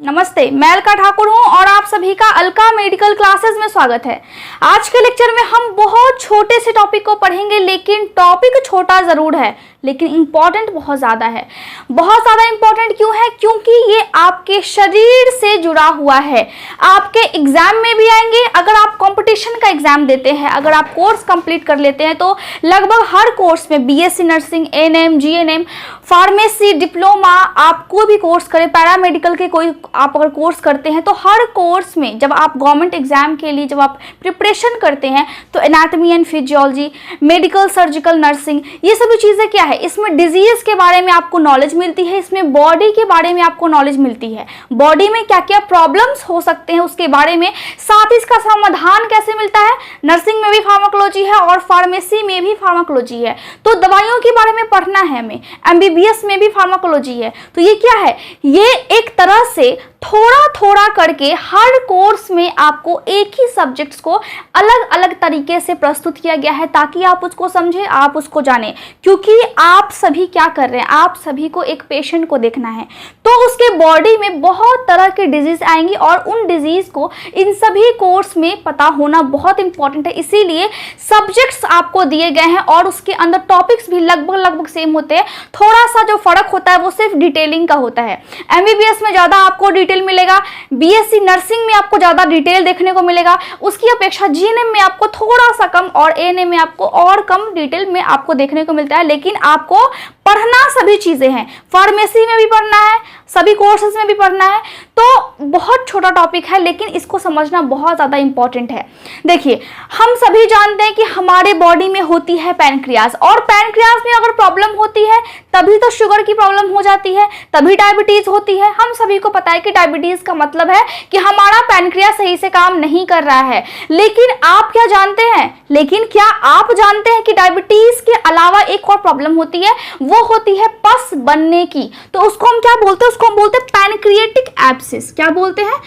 नमस्ते, मैं अलका ठाकुर हूं और आप सभी का अलका मेडिकल क्लासेस में स्वागत है। आज के लेक्चर में हम बहुत छोटे से टॉपिक को पढ़ेंगे, लेकिन टॉपिक छोटा ज़रूर है लेकिन इम्पॉर्टेंट बहुत ज़्यादा है। बहुत ज़्यादा इम्पॉर्टेंट क्यों है? क्योंकि ये आपके शरीर से जुड़ा हुआ है। आपके एग्ज़ाम में भी आएंगे। अगर आप कंपटीशन का एग्ज़ाम देते हैं, अगर आप कोर्स कंप्लीट कर लेते हैं, तो लगभग हर कोर्स में BSc nursing, ANM, GNM, pharmacy, diploma, आप कोई भी कोर्स करें, पैरामेडिकल के कोई आप अगर कोर्स करते हैं, तो हर कोर्स में जब आप गवर्नमेंट एग्जाम के लिए जब आप प्रिपरेशन करते हैं, तो anatomy and physiology, medical surgical nursing, ये सभी चीज़ें क्या है, इसमें डिजीज के बारे में आपको नॉलेज मिलती है, इसमें बॉडी के बारे में आपको नॉलेज मिलती है, बॉडी में क्या क्या प्रॉब्लम्स हो सकते हैं उसके बारे में, साथ ही इसका समाधान कैसे मिलता है। नर्सिंग में भी फार्माकोलॉजी है और फार्मेसी में भी फार्माकोलॉजी है, तो दवाइयों के बारे में पढ़ना है हमें। एमबीबीएस में भी फार्माकोलॉजी है। तो ये क्या है, ये एक तरह से थोड़ा थोड़ा करके हर कोर्स में आपको एक ही सब्जेक्ट्स को अलग अलग तरीके से प्रस्तुत किया गया है, ताकि आप उसको समझें, आप उसको जानें। क्योंकि आप सभी क्या कर रहे हैं, आप सभी को एक पेशेंट को देखना है, तो उसके बॉडी में बहुत तरह के डिजीज आएंगी और उन डिजीज को इन सभी कोर्स में पता होना बहुत इंपॉर्टेंट है। इसीलिए सब्जेक्ट्स आपको दिए गए हैं और उसके अंदर टॉपिक्स भी लगभग सेम होते हैं। थोड़ा सा जो फर्क होता है वो सिर्फ डिटेलिंग का होता है। एमबीबीएस में ज़्यादा आपको डिटेल मिलेगा, बीएससी नर्सिंग में आपको ज़्यादा डिटेल देखने को मिलेगा, उसकी अपेक्षा जीएनएम में आपको थोड़ा सा कम और एएनएम में आपको और कम डिटेल में आपको देखने को मिलता है। लेकिन आपको पढ़ना सभी चीज़ें हैं, फार्मेसी में भी पढ़ना है, सभी कोर्सेज में भी पढ़ना है। तो बहुत छोटा टॉपिक है लेकिन इसको समझना बहुत ज़्यादा इंपॉर्टेंट है। देखिए, हम सभी जानते हैं कि हमारे बॉडी में होती है पैनक्रियाज, और पैनक्रियाज में अगर प्रॉब्लम होती है तभी तो शुगर की प्रॉब्लम हो जाती है, तभी डायबिटीज़ होती है। हम सभी को पता है कि डायबिटीज़ का मतलब है कि हमारा पैनक्रियाज सही से काम नहीं कर रहा है। लेकिन आप क्या जानते हैं, लेकिन क्या आप जानते हैं कि डायबिटीज़ के अलावा एक और प्रॉब्लम होती है, वो होती है पस बनने की। तो उसको हम क्या बोलते हैं, उसको हम बोलते हैं पैनक्रिएटिक एब्सिस। क्या बोलते हैं?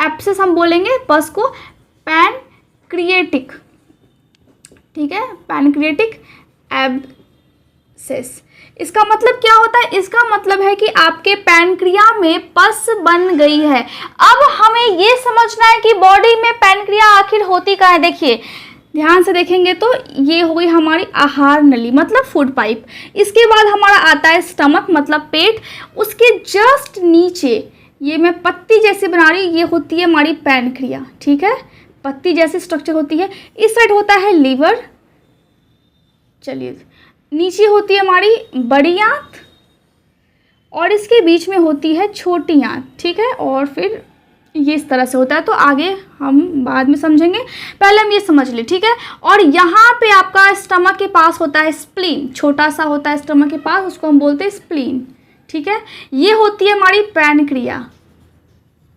एब्सिस हम बोलेंगे, पस को पैनक्रिएटिक, ठीक है, पैनक्रिएटिक एब्सिस। इसका मतलब क्या होता है? इसका मतलब है कि आपके पैनक्रिया में पस बन गई है। अब हमें ये समझना है कि बॉडी में पैनक्रिया आखिर होती कहाँ है। देखिए, ध्यान से देखेंगे तो ये हो गई हमारी आहार नली, मतलब फूड पाइप। इसके बाद हमारा आता है स्टमक, मतलब पेट। उसके जस्ट नीचे ये मैं पत्ती जैसे बना रही, ये होती है हमारी पैनक्रिया, ठीक है, पत्ती जैसी स्ट्रक्चर होती है। इस साइड होता है लीवर, चलिए, नीचे होती है हमारी बड़ी आंत और इसके बीच में होती है छोटी आंत, ठीक है, और फिर ये इस तरह से होता है। तो आगे हम बाद में समझेंगे, पहले हम ये समझ लें, ठीक है। और यहाँ पे आपका स्टमक के पास होता है स्प्लीन, छोटा सा होता है स्टमक के पास, उसको हम बोलते हैं स्प्लीन, ठीक है। ये होती है हमारी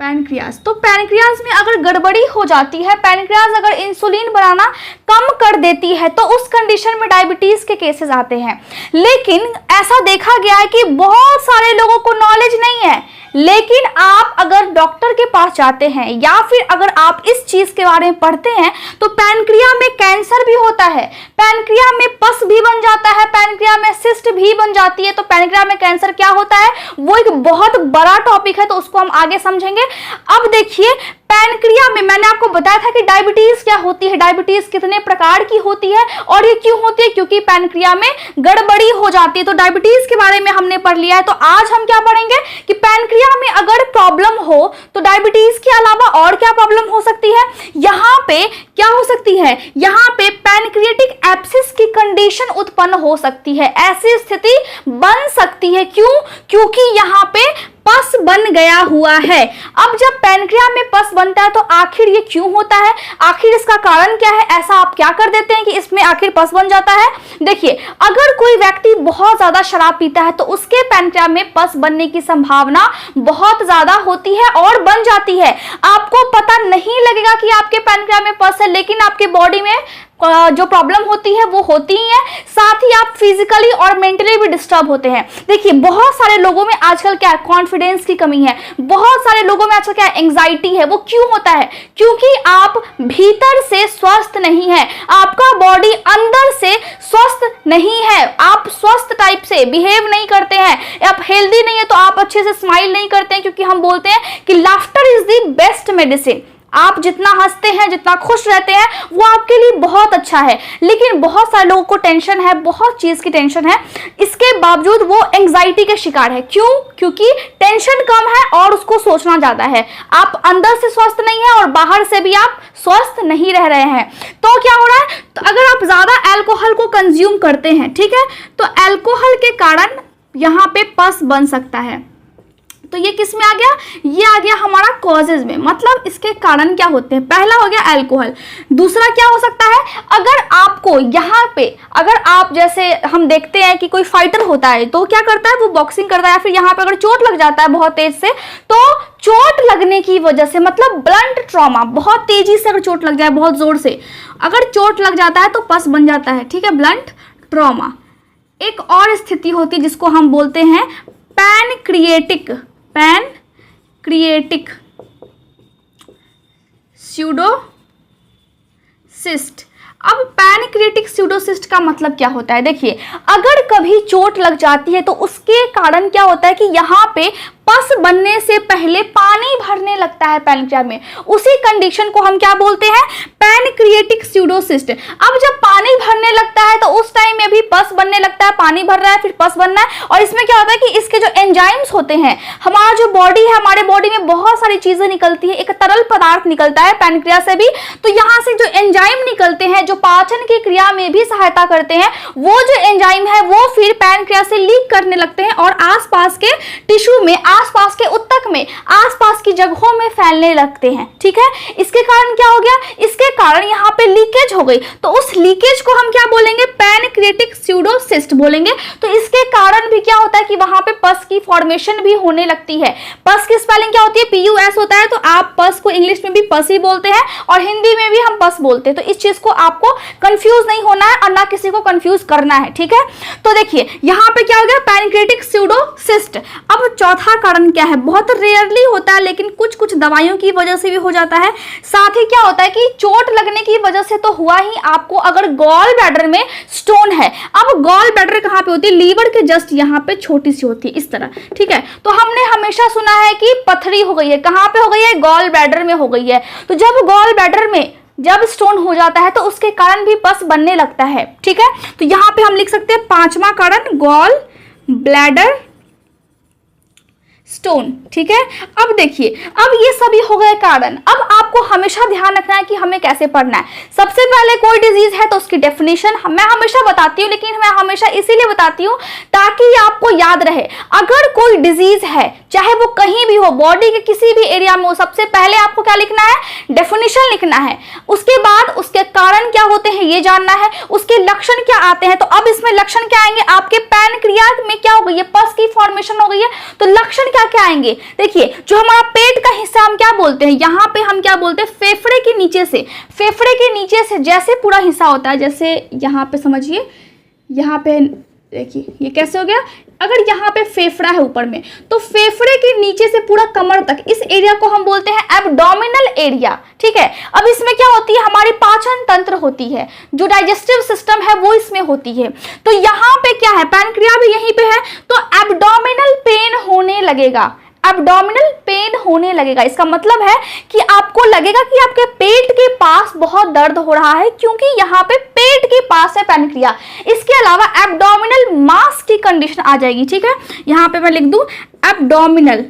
पैनक्रियाज। तो पैनक्रियाज में अगर गड़बड़ी हो जाती है, पैनक्रियाज अगर इंसुलिन बनाना कम कर देती है, तो उस कंडीशन में डायबिटीज के केसेस आते हैं। लेकिन ऐसा देखा गया है कि बहुत सारे लोगों को नॉलेज नहीं है, लेकिन आप अगर डॉक्टर के पास जाते हैं या फिर अगर आप इस चीज के बारे में पढ़ते हैं, तो पैनक्रिया में कैंसर भी होता है, पैनक्रिया में पस भी बन जाता है, पैनक्रिया में सिस्ट भी बन जाती है। तो पैनक्रिया में कैंसर क्या होता है, वो एक बहुत बड़ा टॉपिक है, तो उसको हम आगे समझेंगे। अब देखिए, पैनक्रिया में मैंने आपको बताया था कि डायबिटीज क्या होती है, डायबिटीज कितने प्रकार की होती है और ये क्यों होती है, क्योंकि पैनक्रिया में गड़बड़ी हो जाती है। तो डायबिटीज के बारे में हमने पढ़ लिया है। तो आज हम क्या पढ़ेंगे कि पैनक्रिया में अगर प्रॉब्लम हो तो डायबिटीज के अलावा और क्या प्रॉब्लम हो सकती है। यहाँ पे क्या हो सकती है, यहाँ पे पैनक्रिएटिक एब्सिस की कंडीशन उत्पन्न हो सकती है, ऐसी स्थिति बन सकती है। क्यों? क्योंकि यहाँ पे पस बन गया हुआ है। अब जब पैनक्रिया में पस बनता है तो आखिर ये क्यों होता है, आखिर इसका कारण क्या है, ऐसा आप क्या कर देते हैं कि इसमें आखिर पस बन जाता है। देखिए, अगर कोई व्यक्ति बहुत ज्यादा शराब पीता है तो उसके पैनक्रिया में पस बनने की संभावना बहुत ज्यादा होती है और बन जाती है। आपको पता नहीं लगेगा कि आपके पैनक्रिया में पस है, लेकिन आपके बॉडी में जो प्रॉब्लम होती है वो होती ही है, साथ ही आप फिजिकली और मेंटली भी डिस्टर्ब होते हैं। देखिए बहुत सारे लोगों में आजकल क्या है, कॉन्फिडेंस की कमी है, बहुत सारे लोगों में आजकल क्या है, एंग्जाइटी है। वो क्यों होता है? क्योंकि आप भीतर से स्वस्थ नहीं है, आपका बॉडी अंदर से स्वस्थ नहीं है, आप स्वस्थ टाइप से बिहेव नहीं करते हैं, आप हेल्दी नहीं है, तो आप अच्छे से स्माइल नहीं करते हैं, क्योंकि हम बोलते हैं कि laughter is the best medicine. आप जितना हंसते हैं, जितना खुश रहते हैं, वो आपके लिए बहुत अच्छा है। लेकिन बहुत सारे लोगों को टेंशन है, बहुत चीज की टेंशन है, इसके बावजूद वो एंग्जाइटी के शिकार है। क्यों? क्योंकि टेंशन कम है और उसको सोचना ज्यादा है। आप अंदर से स्वस्थ नहीं है और बाहर से भी आप स्वस्थ नहीं रह रहे हैं। तो क्या हो रहा है? तो अगर आप ज्यादा अल्कोहल को कंज्यूम करते हैं, ठीक है, तो अल्कोहल के कारण यहाँ पे पस बन सकता है। तो ये किस में आ गया? ये आ गया हमारा कॉजेज में। मतलब इसके कारण क्या होते हैं? पहला हो गया अल्कोहल। दूसरा क्या हो सकता है? अगर आपको यहाँ पे, अगर आप जैसे हम देखते हैं कि कोई फाइटर होता है तो क्या करता है, वो बॉक्सिंग करता है, या फिर यहाँ पे अगर चोट लग जाता है बहुत तेज से, तो चोट लगने की वजह से, मतलब ब्लंट ट्रॉमा, बहुत तेजी से अगर चोट लग जाए, बहुत जोर से अगर चोट लग जाता है तो पस बन जाता है, ठीक है, ब्लंट ट्रॉमा। एक और स्थिति होती है जिसको हम बोलते हैं पैनक्रिएटिक स्यूडोसिस्ट। अब पैनक्रिएटिक स्यूडोसिस्ट का मतलब क्या होता है? देखिए, अगर कभी चोट लग जाती है तो उसके कारण क्या होता है कि यहाँ पे पस बनने से पहले पानी भरने लगता है पैनक्रिया में। उसी कंडीशन को हम क्या बोलते हैं? Pancreatic pseudocyst. अब जब पानी भरने लगता है तो उस टाइम में भी पस बनने लगता है, पानी भर रहा है फिर पस बनना है। और इसमें क्या होता है कि इसके जो एंजाइम्स होते हैं, हमारा जो बॉडी है, हमारे बॉडी में बहुत सारी चीजें निकलती है, एक तरल पदार्थ निकलता है पैनक्रिया से भी, तो यहाँ से जो एंजाइम निकलते हैं जो पाचन की क्रिया में भी सहायता करते हैं, वो जो एंजाइम है वो फिर पैनक्रिया से लीक करने लगते हैं और आसपास के टिश्यू में, आसपास के ऊतक में, आसपास की जगहों में फैलने लगते हैं। ठीक है, इसके कारण क्या हो गया? इसके कारण यहाँ पे लीकेज हो गई, तो उस लीकेज को हम क्या बोलेंगे? पैनक्रिएटिक स्यूडोसिस्ट बोलेंगे। तो इसके कारण भी क्या होता है कि वहां पे पस की फॉर्मेशन भी होने लगती है। पस की स्पेलिंग क्या होती है? PUS होता है, तो आप पस को इंग्लिश में भी पस ही बोलते हैं और हिंदी में भी हम पस बोलते हैं। तो इस चीज को आपको कंफ्यूज नहीं होना है और ना किसी को कंफ्यूज करना है, ठीक है। तो देखिए यहाँ पे क्या हो गया? Pancreatic pseudocyst. अब चौथा कारण क्या है? बहुत रेयरली होता है, लेकिन कुछ कुछ दवाइयों की वजह से भी हो जाता है। साथ ही क्या होता है कि चोट लगने की वजह से तो हुआ ही आपको, अगर गॉल ब्लैडर में स्टोन है। अब गॉल ब्लैडर कहाँ पे होती है? लीवर के जस्ट यहाँ पे छोटी सी होती है, इस तरह, ठीक है। तो हमने हमेशा सुना है कि पथरी हो गई है, कहाँ पे हो गई है? गॉल ब्लैडर में हो गई है। तो जब गॉल ब्लैडर में जब स्टोन हो जाता है तो उसके कारण भी पस बनने लगता है, ठीक है। तो यहाँ पे हम लिख सकते हैं पांचवा कारण गॉल ब्लैडर स्टोन, ठीक है। अब देखिए, अब ये सभी हो गए कारण। अब आपको हमेशा ध्यान रखना है कि हमें कैसे पढ़ना है। सबसे पहले कोई डिजीज है तो उसकी डेफिनेशन मैं हमेशा बताती हूँ, लेकिन मैं हमेशा इसीलिए बताती हूँ ताकि आपको याद रहे। अगर कोई डिजीज है, चाहे वो कहीं भी हो, बॉडी के किसी भी एरिया में हो, सबसे पहले आपको क्या लिखना है? डेफिनेशन लिखना है। उसके बाद उसके कारण क्या होते हैं ये जानना है, उसके लक्षण क्या आते हैं। तो अब इसमें लक्षण क्या आएंगे? आपके पैनक्रिया में क्या हो गई है? पस की फॉर्मेशन हो गई है, तो लक्षण क्या क्या आएंगे? देखिए, जो हमारा पेट का हिस्सा हम क्या बोलते हैं? यहाँ पे हम क्या बोलते हैं? फेफड़े के नीचे से, फेफड़े के नीचे से जैसे पूरा हिस्सा होता है, जैसे यहाँ पे समझिए, यहाँ पे देखिए ये कैसे हो गया? अगर यहाँ पे फेफड़ा है ऊपर में, तो फेफड़े के नीचे से पूरा कमर तक, इस एरिया को हम बोलते हैं एब्डोमिनल एरिया, ठीक है। अब इसमें क्या होती है? हमारी पाचन तंत्र होती है, जो डाइजेस्टिव सिस्टम है वो इसमें होती है। तो यहाँ पे क्या है? पैनक्रिया भी यहीं पे है, तो एब्डोमिनल पेन होने लगेगा, एब्डोमिनल पेन होने लगेगा। इसका मतलब है कि आपको लगेगा कि आपके पेट के पास बहुत दर्द हो रहा है, क्योंकि यहाँ पे पेट के पास है पैनक्रिया। इसके अलावा एब्डोमिनल मास की कंडीशन आ जाएगी, ठीक है। यहाँ पे मैं लिख दूं एब्डोमिनल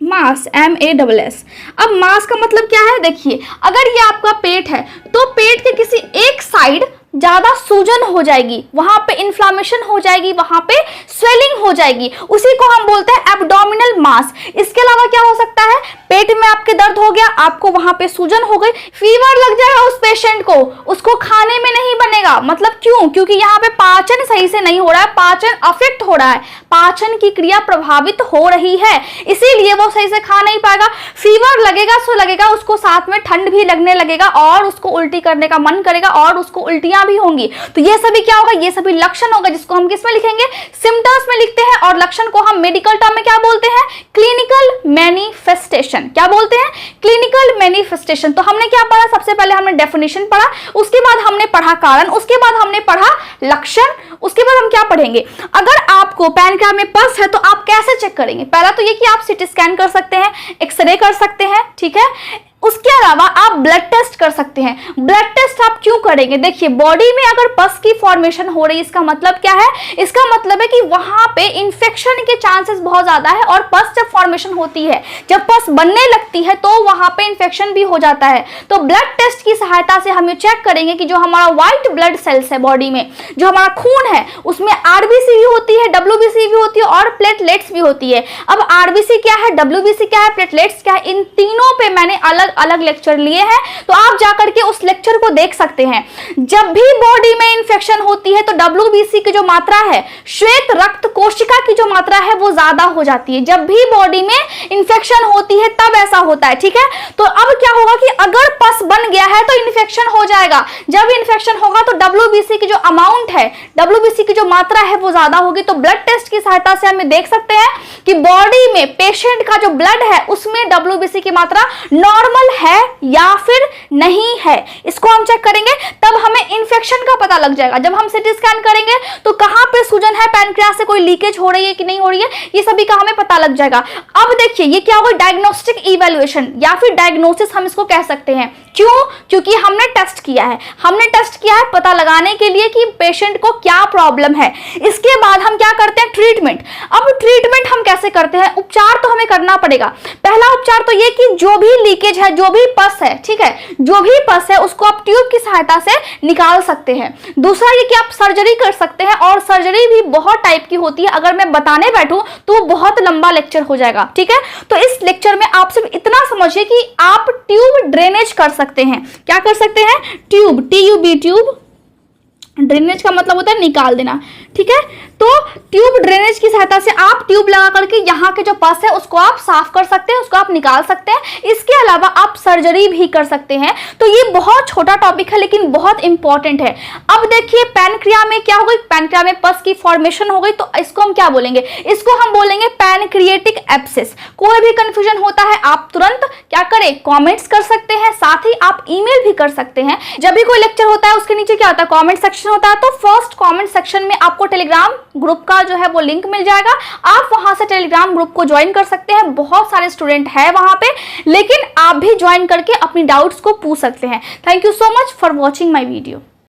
मास, MASS। अब मास का मतलब क्या है? देखिए, अगर ये आपका पेट है तो पेट के किसी एक साइड ज्यादा सूजन हो जाएगी, वहां पे इन्फ्लामेशन हो जाएगी, वहां पे स्वेलिंग हो जाएगी, उसी को हम बोलते हैं एब्डोमिनल मास। इसके अलावा क्या हो सकता है, पेट में आपके दर्द हो गया, आपको वहां पे सूजन हो गई, फीवर लग जाएगा उस पेशेंट को, उसको खाने में नहीं बनेगा। मतलब क्यों? क्योंकि यहाँ पे पाचन सही से नहीं हो रहा है, पाचन अफेक्ट हो रहा है, पाचन की क्रिया प्रभावित हो रही है, इसीलिए वो सही से खा नहीं पाएगा। फीवर लगेगा सो लगेगा, उसको साथ में ठंड भी लगने लगेगा और उसको उल्टी करने का मन करेगा और उसको उल्टियां भी होंगी। तो ये सभी क्या होगा, ये सभी लक्षण होगा, जिसको हम किस में लिखेंगे, सिम्टम्स में लिखते हैं। और लक्षण को हम मेडिकल टर्म में क्या बोलते हैं, क्लिनिकल मैनिफेस्टेशन। क्या बोलते हैं, क्लिनिकल मैनिफेस्टेशन। तो हमने क्या पढ़ा, सबसे पहले हमने डेफिनेशन पढ़ा, उसके बाद हमने पढ़ा कारण, उसके बाद हमने पढ़ा लक्षण, उसके बाद हम क्या पढ़ेंगे, अगर आपको पैनक्रियाज में पस है तो आप कैसे चेक करेंगे। पहला तो ये कि आप सीटी स्कैन कर सकते हैं, एक्सरे कर सकते हैं, ठीक है। उसके अलावा आप ब्लड टेस्ट कर सकते हैं। ब्लड टेस्ट आप क्यों करेंगे, देखिए बॉडी में अगर पस की फॉर्मेशन हो रही है, इसका मतलब क्या है, इसका मतलब है कि वहां पे इंफेक्शन के चांसेस बहुत ज्यादा है। और पस जब फॉर्मेशन होती है, जब पस बनने लगती है तो वहां पे इंफेक्शन भी हो जाता है। तो ब्लड टेस्ट की सहायता से हम ये चेक करेंगे कि जो हमारा व्हाइट ब्लड सेल्स है बॉडी में, जो हमारा खून है, उसमें आरबीसी भी होती है, डब्ल्यूबीसी भी होती है और प्लेटलेट्स भी होती है। अब आरबीसी क्या है, डब्ल्यूबीसी क्या है, प्लेटलेट्स क्या है, इन तीनों पे मैंने अलग अलग लेक्चर लिए हैं, तो आप जाकर के उस लेक्चर को देख सकते हैं। जब भी बॉडी में इंफेक्शन होती है तो डब्ल्यूबीसी की जो मात्रा है, श्वेत रक्त कोशिका की जो मात्रा है, वो ज्यादा हो जाती है। जब भी बॉडी में इंफेक्शन होती है तब ऐसा होता है, ठीक है। तो अब क्या होगा कि अगर पस बन गया है तो इंफेक्शन हो जाएगा। जब इंफेक्शन होगा तो डब्ल्यूबीसी की जो अमाउंट है, डब्ल्यूबीसी की जो मात्रा है वो ज्यादा होगी। तो ब्लड टेस्ट की सहायता से हम देख सकते हैं कि बॉडी में पेशेंट का जो ब्लड है उसमें डब्ल्यूबीसी की मात्रा नॉर्मल है या फिर नहीं है, इसको हम चेक करेंगे, तब हमें इंफेक्शन का पता लग जाएगा। जब हम सीटी स्कैन करेंगे तो कहां पे सूजन है, पैनक्रियाज से कोई लीकेज हो रही है कि नहीं हो रही है, ये सभी का हमें पता लग जाएगा। अब देखिए ये क्या होगा, डायग्नोस्टिक इवैल्यूएशन या फिर डायग्नोसिस हम इसको कह सकते हैं। क्यों? क्योंकि हमने टेस्ट किया है, हमने टेस्ट किया है पता लगाने के लिए कि पेशेंट को क्या प्रॉब्लम है। इसके बाद हम क्या करते हैं, ट्रीटमेंट। अब ट्रीटमेंट हम कैसे करते हैं, उपचार तो हमें करना पड़ेगा। पहला उपचार तो ये कि जो भी लीकेज है, जो भी पस है, ठीक है, जो भी पस है उसको आप ट्यूब की सहायता से निकाल सकते हैं। दूसरा ये कि आप सर्जरी कर सकते हैं, और सर्जरी भी बहुत टाइप की होती है, अगर मैं बताने बैठूं तो बहुत लंबा लेक्चर हो जाएगा, ठीक है। तो इस लेक्चर में आप सिर्फ इतना समझिए कि आप ट्यूब ड्रेनेज कर सकते हैं। क्या कर सकते हैं, ट्यूब, TUB, ट्यूब ड्रेनेज का मतलब होता है निकाल देना, ठीक है। तो ट्यूब ड्रेनेज की सहायता से आप ट्यूब लगा करके यहाँ के जो पस है उसको आप साफ कर सकते हैं, उसको आप निकाल सकते हैं। इसके अलावा आप सर्जरी भी कर सकते हैं। तो ये बहुत छोटा टॉपिक है लेकिन बहुत इंपॉर्टेंट है। अब देखिए पैनक्रिया में क्या हो गई, पैनक्रिया में पस की फॉर्मेशन हो गई, तो इसको हम क्या बोलेंगे, इसको हम बोलेंगे पैनक्रिएटिक एब्सेस। कोई भी कंफ्यूजन होता है आप तुरंत क्या करें, कॉमेंट्स कर सकते हैं, साथ ही आप ईमेल भी कर सकते हैं। जब भी कोई लेक्चर होता है उसके नीचे क्या होता है, कॉमेंट सेक्शन होता है। तो फर्स्ट कॉमेंट सेक्शन में आपको टेलीग्राम ग्रुप का जो है वो लिंक मिल जाएगा, आप वहां से टेलीग्राम ग्रुप को ज्वाइन कर सकते हैं। बहुत सारे स्टूडेंट है वहां पे, लेकिन आप भी ज्वाइन करके अपनी डाउट्स को पूछ सकते हैं। Thank you so much for watching my video.